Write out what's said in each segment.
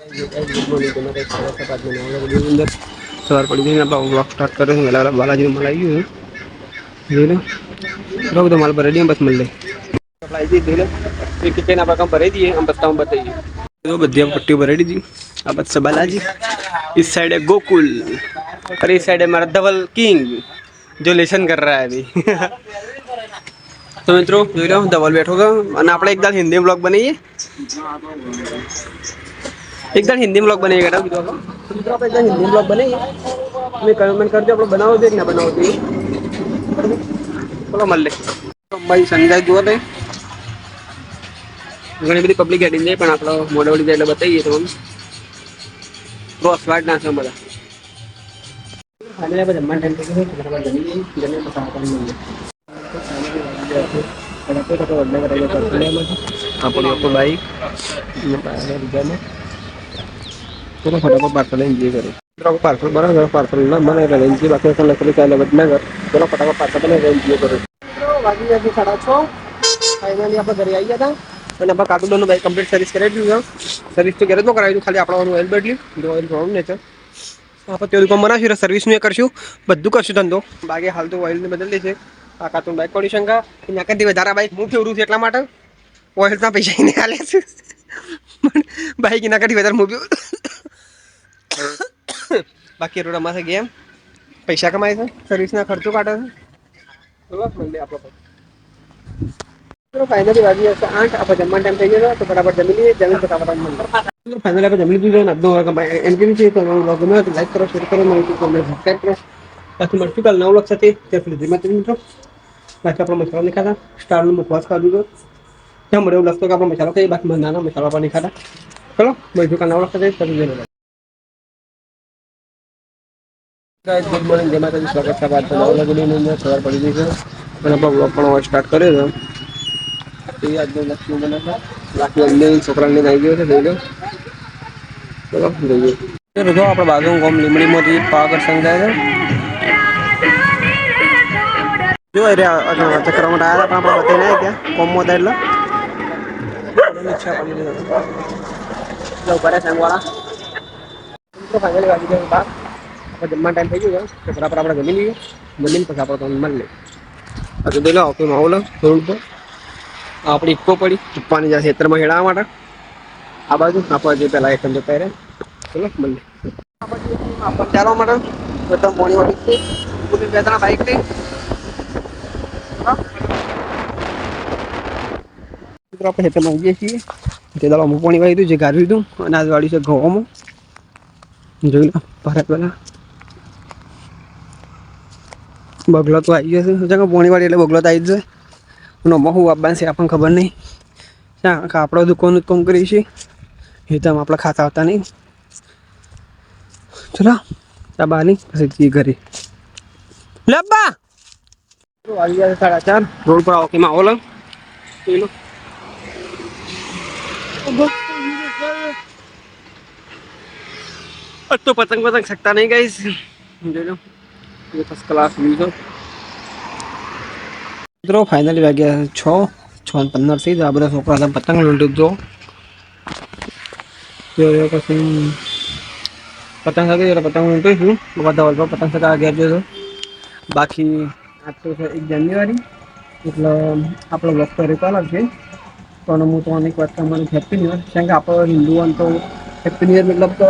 good morning અંદર સવાર પડી ગઈ આપણે બ્લોગ સ્ટાર્ટ કર્યો છે વેલા બાલાજી માલ આવી ગયું જોઈ લો બધો માલ ભરાઈ દઈએ બસ મળી લઈ આપણે કામ ભરાઈ દઈએ આમ બતાવું બતાવીએ બધી પટ્ટીઓ ભરાઈ દીધી આ બસ બાલાજી इस साइड है गोकुल और इस साइड है हमारा डबल किंग जो लेसन कर रहा है अभी तो मित्रों જોઈ લો ધવલ બેઠો હતો અને આપણે એક દાડ હિન્દી બ્લોગ બનાવીએ एक दाड़ हिंदी ब्लॉग बनेगा ना મિત્રો આપણે એકદમ હિન્દી બ્લોગ બનાવીએ તમે કમેન્ટ કરજો આપણે બનાવો છે કે ના બનાવો છે બોલો મળ લે ભાઈ સંજય જુઓ તે ઘણી બધી પબ્લિક હેડી જાય પણ આપણો મોડવડી જાય એટલે બતાવીએ તમને ક્રોસ વાડ ના છે બધા ફાઇનલી આપણે જમવાનું ટાઈમ થઈ ગયો છે બરાબર જમીને પસાર કરવાનું આપણે આપણો બાઈક चलो फटाफट पार्सल एंजॉय करो पार्सल बना पार्सल ना बने एंजॉय बाकी लकड़ी का बदला कर चलो फटाफट पार्सल बने एंजॉय करो बाकी जैसे 6:30 फाइनली આપણે ઘરે આવી ગયા હતા અને આપણે કાર્ટૂનનું બાઈક કમ્પ્લીટ સર્વિસ કરાવી દીધું સર્વિસ તો ઘરે જ કરાવી દીધું ખાલી આપણો ઓઇલ બદલ્યું ઓઇલ પ્રોબ્લેમ ને છે આપણે તેલ પણ બનાવશું સર્વિસનું એ કરશું બધું કરશું ધંધો બાકી હાલ તો ઓઇલને બદલી છે આ કાર્ટૂન બાઈક કોન્ડિશન કા એના કરતી વધારે બાઈક હું ફેવરું છું એટલા માટે ઓઇલના પૈસા એને આલે છે બાઈક એના કરતી વધારે મૂક્યું બાકી રોડમાં છે ગેમ પૈસા કમાય છે સર્વિસના ખર્ચો કાઢે છે બરાબર મળે આપણો ફાઇનલી વાગી જશે 8 આપણે જમવાનો ટાઈમ થઈ ગયો તો બરાબર જમી લઈએ જમીન ફટાફટ મળે ફાઇનલી આપણે જમી લીધું છે એમ કેવી છે તો ગમે તો લાઈક કરો શેર કરો માહિતી તમને સબસ્ક્રાઈબ કરો બાકી મળશું કાલ નવ લક્ષ સાથે ત્યાં સુધી ધીમે મિત્રો બાકી આપણો મસાલો નહીં ખાતા સ્ટારનું મુખવાસ ખાધું તો ત્યાં મળે એવું લખતો કે આપણો મસાલો ખાઈએ બાકી નાના મસાલા પણ નહીં ખાતા ચલો મળશું કાલ નવ લક્ષ સાથે ત્યાં સુધી गाइस गुड मॉर्निंग जय माता दी स्वागत है बात नवला गुડીની અંદર સવાર પડી ગઈ છે અને આપણે બ્લોગ પણ સ્ટાર્ટ કર્યો છે એ આજનો લક્ષ્મી બને છે બાકી અમને છોકરાને આવી ગયો છે જોઈ લો ચલો જોઈએ જો આપણે બાજુ ગામ લીમડીમાંથી પાવાગઢ સંઘ જાય છે જો અરે ચક્કર માટે આવ્યા પણ આપણે બતાવી નહીં ત્યાં કોમમાં હતા એટલે ઈચ્છા પડી ગઈ જો કરે સંગવાળા તો ફાઇનલી વાગી ગયો બાપ જમવાનો ટાઈમ થઈ ગયો તો બરાબર આપણે જમી લઈએ જમીન પછી આપણે તમને મળી લઈએ હજુ દઈ લો ઓકે માહોલ રોડ પર આપણી ઇક્કો પડી ચૂપવાની જાય ખેતરમાં હેડાવવા માટે આ બાજુ આપણે જે પહેલાં એકદમ જતા રહે ચલો મળી આપણે ચાલવા માટે એકદમ મોડી વાળી છે બે ત્રણ બાઈક લઈ આપણે ખેતરમાં આવીએ છીએ તે દાડો અમુક પાણી વાળી હતું જે ગાળ્યું હતું અને આ વાળી છે ઘઉંમાં જોઈ લો ભારત પહેલાં બગલો તો આવી જશે જગા પોણીવાળી એટલે બગલો તો આવી જ જાય અને અમુક હું આપવાનું છે આપણને ખબર નહીં ત્યાં આપણે દુકાનનું જ કામ કરીએ છીએ એ તો આપણે ખાતા હતા નહીં ચલો આ બાની પછી ઘરે લબ્બા આવી ગયા 4:30 રોડ પર આવો કે માહોલ જોઈ લો તો પતંગ શકતા નહીં ગાઈસ જોઈ લો ये फर्स्ट क्लास व्यू है મિત્રો ફાઇનલી વાગ્યા 6:15 થી આ બધા છોકરા પતંગ લૂંટ્યો જો પછી પતંગ સાથે પતંગ લૂંટ્યો છું બધા વલ્પ પતંગ સાથે ગયા જો બાકી આજ તો છે 1 જાન્યુઆરી એટલે આપણો બ્લોગ તો રેકોર્ડ છે પણ હું તો અનેક વાત તમારી હેપી ન્યૂ યર કારણ કે આપણો હિન્દુઓન તો હેપી ન્યૂ યર મતલબ તો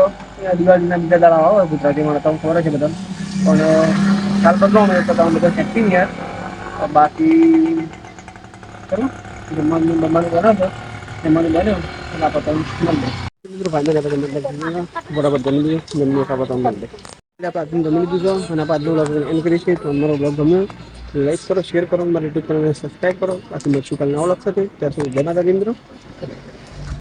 દિવાળીના બીજા દાડા આવે ગુજરાતીમાં તો ખબર છે બધા પણ કાલ બદલાવ તો તમે બધા હેપી ન્યૂ યર બાકી ચલો જમવાનું બરાબર એમાં બન્યો એટલે આપણે મિત્રો ફાઇનલ આપણે બરાબર જમી લઈએ જમીને આપણે મળે એટલે આપણે આજનું જમી લીધું છે અને આપણે આજનો બ્લોગ એન્ડ કરીએ છીએ તો અમારો બ્લોગ ગમ્યો લાઈક કરો શેર કરો મારા યુટ્યુબ ચેનલને સબસ્ક્રાઈબ કરો બાકી મળશું કાલ નવો લક્ષ છે ત્યાં સુધી જય માતાજી મિત્રો